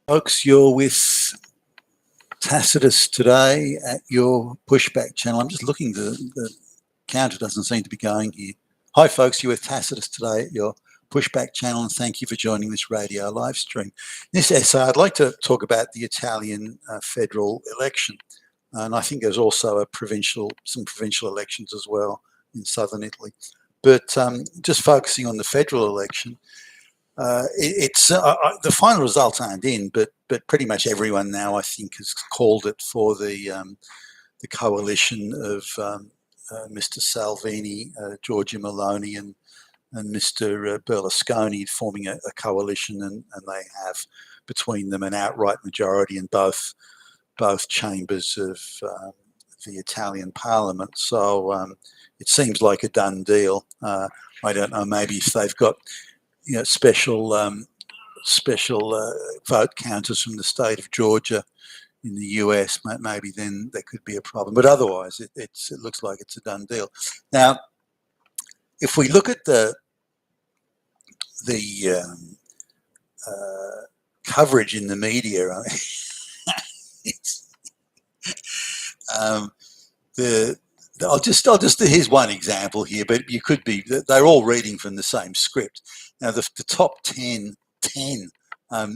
Folks, you're with Tacitus today at your pushback channel. I'm just looking, the counter doesn't seem to be going here. Hi, folks, you're with Tacitus today at your pushback channel, and thank you for joining this radio live stream. In this essay, I'd like to talk about the Italian federal election. And I think there's also some provincial elections as well in southern Italy. But just focusing on the federal election, the final results aren't in, but pretty much everyone now, I think, has called it for the coalition of Mr. Salvini, Giorgia Meloni, and Mr. Berlusconi forming a coalition, and they have between them an outright majority in both chambers of the Italian Parliament. So it seems like a done deal. I don't know, maybe if they've got special vote counters from the state of Georgia in the US, maybe then there could be a problem. But otherwise, it looks like it's a done deal. Now, if we look at the coverage in the media, I mean, I'll just here's one example here, but they're all reading from the same script. Now, the top 10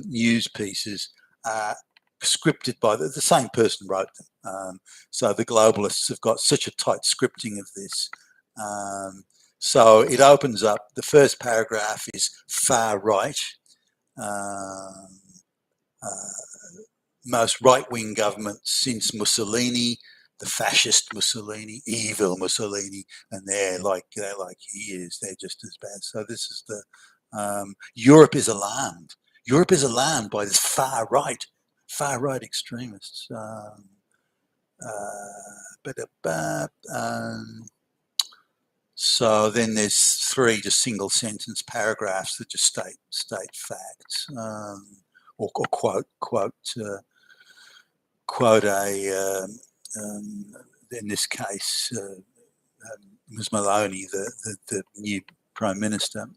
news pieces are scripted by the same person wrote them. So the globalists have got such a tight scripting of this. So it opens up, the first paragraph is far right, most right-wing government since Mussolini, the fascist Mussolini, evil Mussolini, and they're like he is. They're just as bad. So this is the Europe is alarmed. Europe is alarmed by this far right extremists. So then there's three just single sentence paragraphs that just state facts, or quote a in this case Ms. Maloney, the new Prime Minister.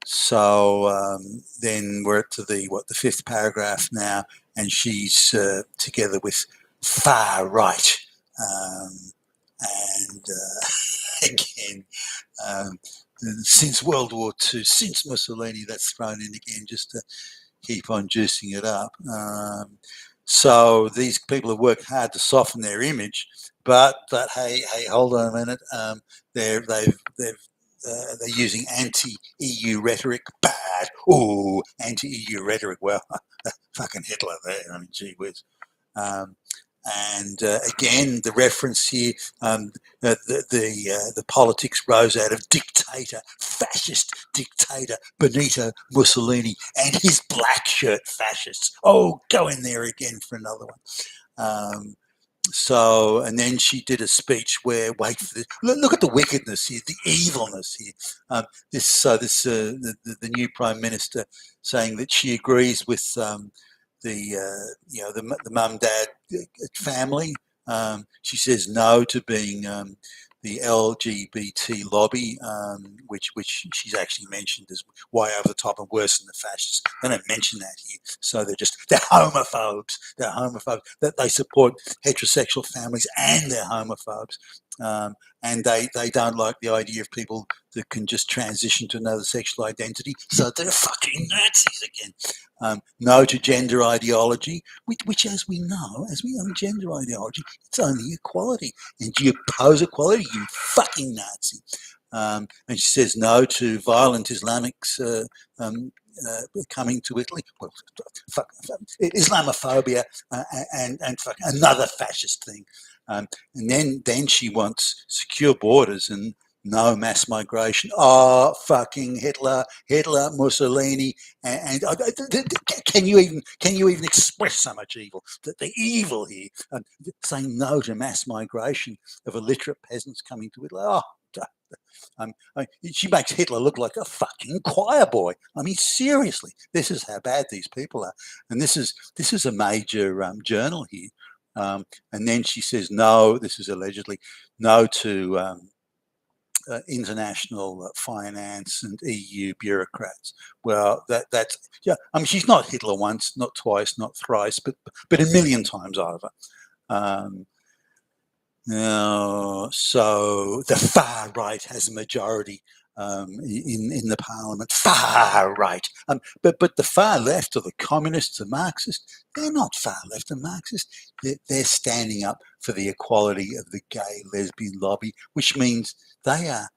So then we're to the fifth paragraph now, and she's together with far right, and again, since World War II, since Mussolini, that's thrown in again just to keep on juicing it up. So these people have worked hard to soften their image, but hey, hold on a minute. They're using anti-EU rhetoric. Bad. Ooh, anti-EU rhetoric. Well, fucking Hitler there. I mean, gee whiz. And again, the reference here, the politics rose out of dictator, fascist dictator Benito Mussolini and his black shirt fascists. Oh, go in there again for another one. So, and then she did a speech where, wait for this, look at the wickedness here, the evilness here. The new Prime Minister saying that she agrees with the mum dad family. She says no to being the LGBT lobby, which she's actually mentioned as way over the top and worse than the fascists. They don't mention that here, so they're homophobes. They're homophobes. That they support heterosexual families and they're homophobes. And they don't like the idea of people that can just transition to another sexual identity. So they're fucking Nazis again. No to gender ideology, which as we know, gender ideology, it's only equality. And do you oppose equality, you fucking Nazi? And she says no to violent Islamics coming to Italy. Well, Islamophobia and another fascist thing. And then she wants secure borders and no mass migration. Oh, fucking Hitler, Mussolini, and can you even express so much evil? The evil here, saying no to mass migration of illiterate peasants coming to Italy. Oh. She makes Hitler look like a fucking choir boy. I mean, seriously, this is how bad these people are. And this is a major journal here. And then she says no. This is allegedly no to international finance and EU bureaucrats. Well, that's yeah. I mean, she's not Hitler once, not twice, not thrice, but a million times over. Um, Now, so the far right has a majority in the parliament. Far right, but the far left, or the communists, the Marxists, they're not far left and Marxist. They're standing up for the equality of the gay lesbian lobby, which means they are.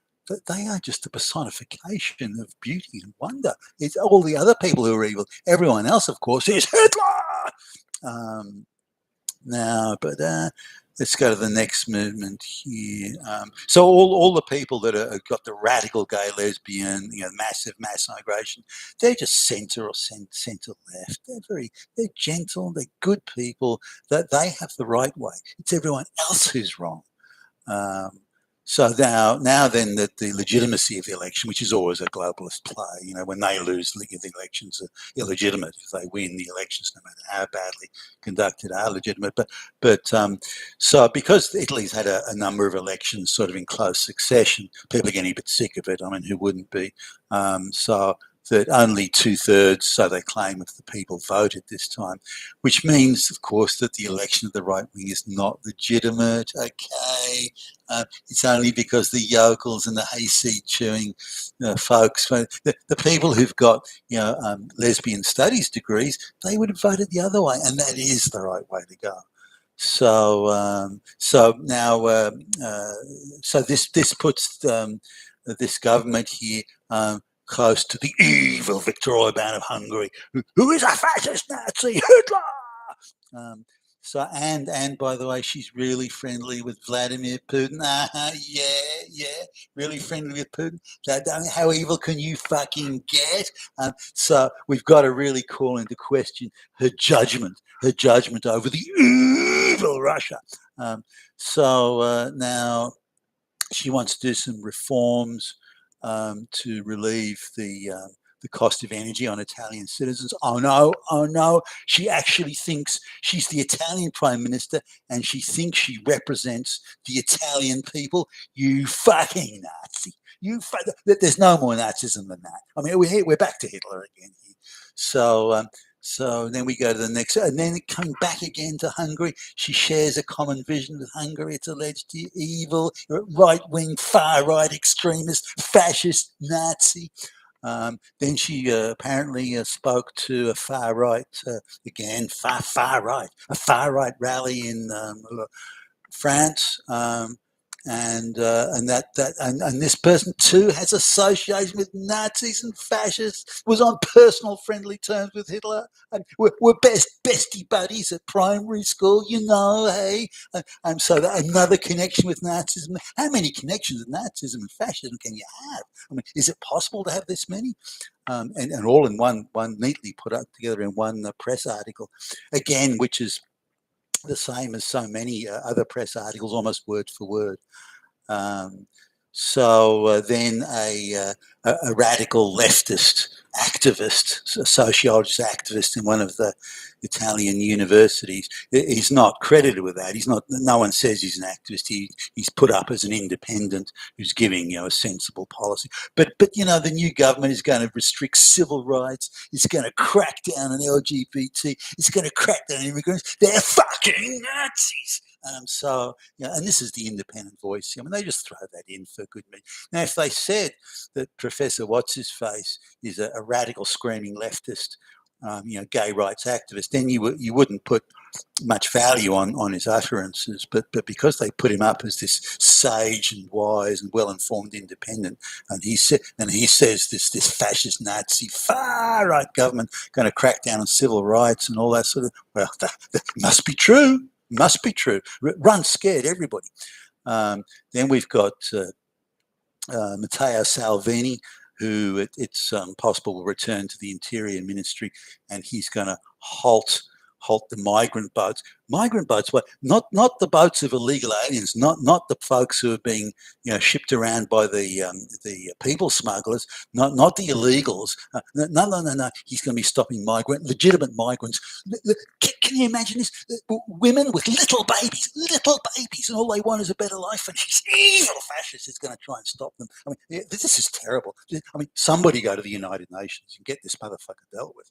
They are just a personification of beauty and wonder. It's all the other people who are evil. Everyone else, of course, is Hitler. Um, now, but let's go to the next movement here. So all the people that are got the radical gay lesbian, massive mass migration, they're just centre or centre left. They're gentle, they're good people. That they have the right way. It's everyone else who's wrong. Um, so now then that the legitimacy of the election, which is always a globalist play, when they lose, the elections are illegitimate. If they win, the elections, no matter how badly conducted, are legitimate. But so because Italy's had a number of elections sort of in close succession, people are getting a bit sick of it. I mean, who wouldn't be? So that only 2/3, so they claim, of the people voted this time, which means, of course, that the election of the right wing is not legitimate. Okay. It's only because the yokels and the hayseed chewing folks, the people who've got lesbian studies degrees, they would have voted the other way, and that is the right way to go. So now, so this puts this government here close to the evil Viktor Orban of Hungary, who is a fascist Nazi, Hitler. Um, and by the way, she's really friendly with Vladimir Putin. Yeah, really friendly with Putin. How evil can you fucking get? So we've got to really call into question her judgment over the evil Russia. Now she wants to do some reforms to relieve the cost of energy on Italian citizens. Oh no! She actually thinks she's the Italian prime minister, and she thinks she represents the Italian people. You fucking Nazi! There's no more Nazism than that. I mean, we're back to Hitler again here. So then we go to the next, and then coming back again to Hungary, she shares a common vision with Hungary. It's alleged evil, right-wing, far-right extremist, fascist, Nazi. Then she apparently spoke to a far-right, again, far-right, a far-right rally in France, and this person too has association with Nazis and fascists. Was on personal friendly terms with Hitler, and we're bestie buddies at primary school. Hey, and so another connection with Nazism. How many connections with Nazism and fascism can you have? I mean, is it possible to have this many? And all in one neatly put up together in one press article, again, which is the same as so many other press articles, almost word for word. Then a radical leftist activist, a sociologist activist in one of the Italian universities, he's not credited with that. He's not. No one says he's an activist. He's put up as an independent who's giving a sensible policy. But the new government is going to restrict civil rights. It's going to crack down on LGBT. It's going to crack down on immigrants. They're fucking Nazis. And this is the independent voice. I mean, they just throw that in for good measure. Now, if they said that Professor What's-His-Face is a radical screaming leftist, gay rights activist, then you wouldn't put much value on his utterances. But because they put him up as this sage and wise and well-informed independent, and he says this fascist Nazi far right government going to crack down on civil rights and all that sort of, well, that must be true. Must be true. Run scared, everybody. Then we've got Matteo Salvini, who it's possible will return to the Interior Ministry, and he's going to halt halt the migrant boats. Migrant boats, what? Not the boats of illegal aliens, not the folks who are being shipped around by the people smugglers, not the illegals. No. He's going to be stopping legitimate migrants. Can you imagine this? Women with little babies, and all they want is a better life. And these evil fascists is going to try and stop them. I mean, this is terrible. I mean, somebody go to the United Nations and get this motherfucker dealt with.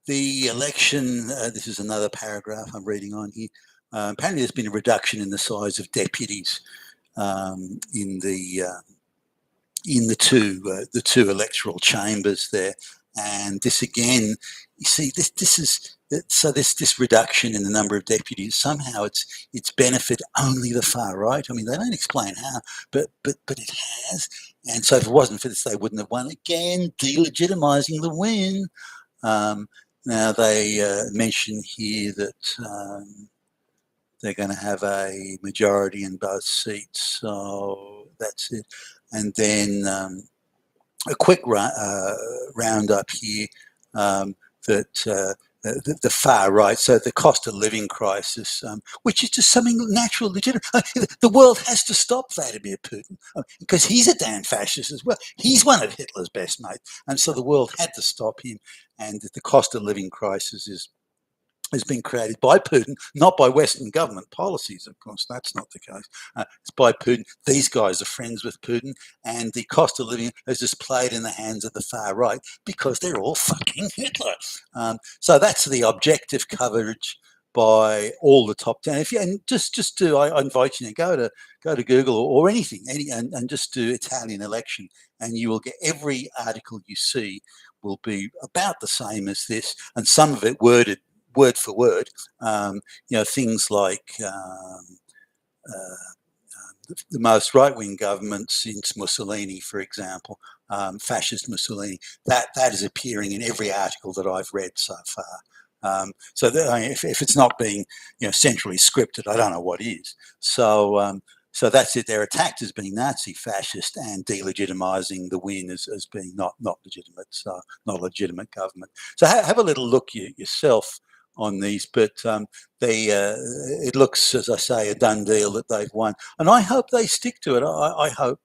The election, this is another paragraph I'm reading on here. Apparently there's been a reduction in the size of deputies in the two electoral chambers there. And this again, you see, this reduction in the number of deputies, somehow it's benefit only the far right. I mean, they don't explain how, but it has. And so if it wasn't for this, they wouldn't have won. Again, delegitimizing the win. Now they mention here that they're going to have a majority in both seats, so that's it. And then a quick roundup here that the far right, so the cost of living crisis, which is just something natural, legitimate. The world has to stop Vladimir Putin because he's a damn fascist as well. He's one of Hitler's best mates, and so the world had to stop him. And the cost of living crisis has been created by Putin, not by Western government policies, of course. That's not the case. It's by Putin. These guys are friends with Putin, and the cost of living has just played in the hands of the far right because they're all fucking Hitler. So that's the objective coverage by all the top 10. If you and just do, I invite you to go to Google or anything, and just do Italian election, and you will get every article you see will be about the same as this, and some of it worded word for word, things like the most right-wing government since Mussolini, for example, fascist Mussolini, that is appearing in every article that I've read so far. So that, I mean, if it's not being centrally scripted, I don't know what is. So that's it. They're attacked as being Nazi fascist and delegitimizing the win as being not legitimate, so not a legitimate government. So have a little look yourself on these, but it looks, as I say, a done deal that they've won, and I hope they stick to it. I hope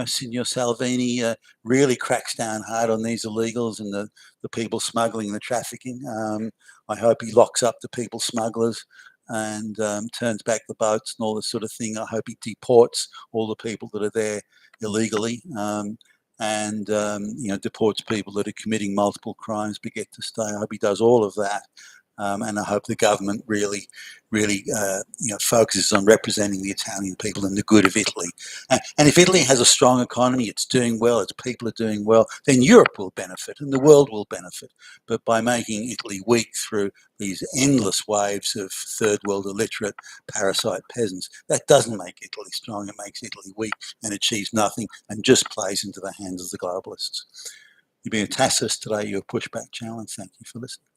Signor Salvini really cracks down hard on these illegals and the people smuggling and the trafficking. I hope he locks up the people smugglers and turns back the boats and all this sort of thing. I hope he deports all the people that are there illegally. And deports people that are committing multiple crimes but get to stay. I hope he does all of that. And I hope the government really focuses on representing the Italian people and the good of Italy. And if Italy has a strong economy, it's doing well, its people are doing well, then Europe will benefit and the world will benefit. But by making Italy weak through these endless waves of third world illiterate parasite peasants, that doesn't make Italy strong. It makes Italy weak and achieves nothing and just plays into the hands of the globalists. You've been a Tacitus today. You're a pushback challenge. Thank you for listening.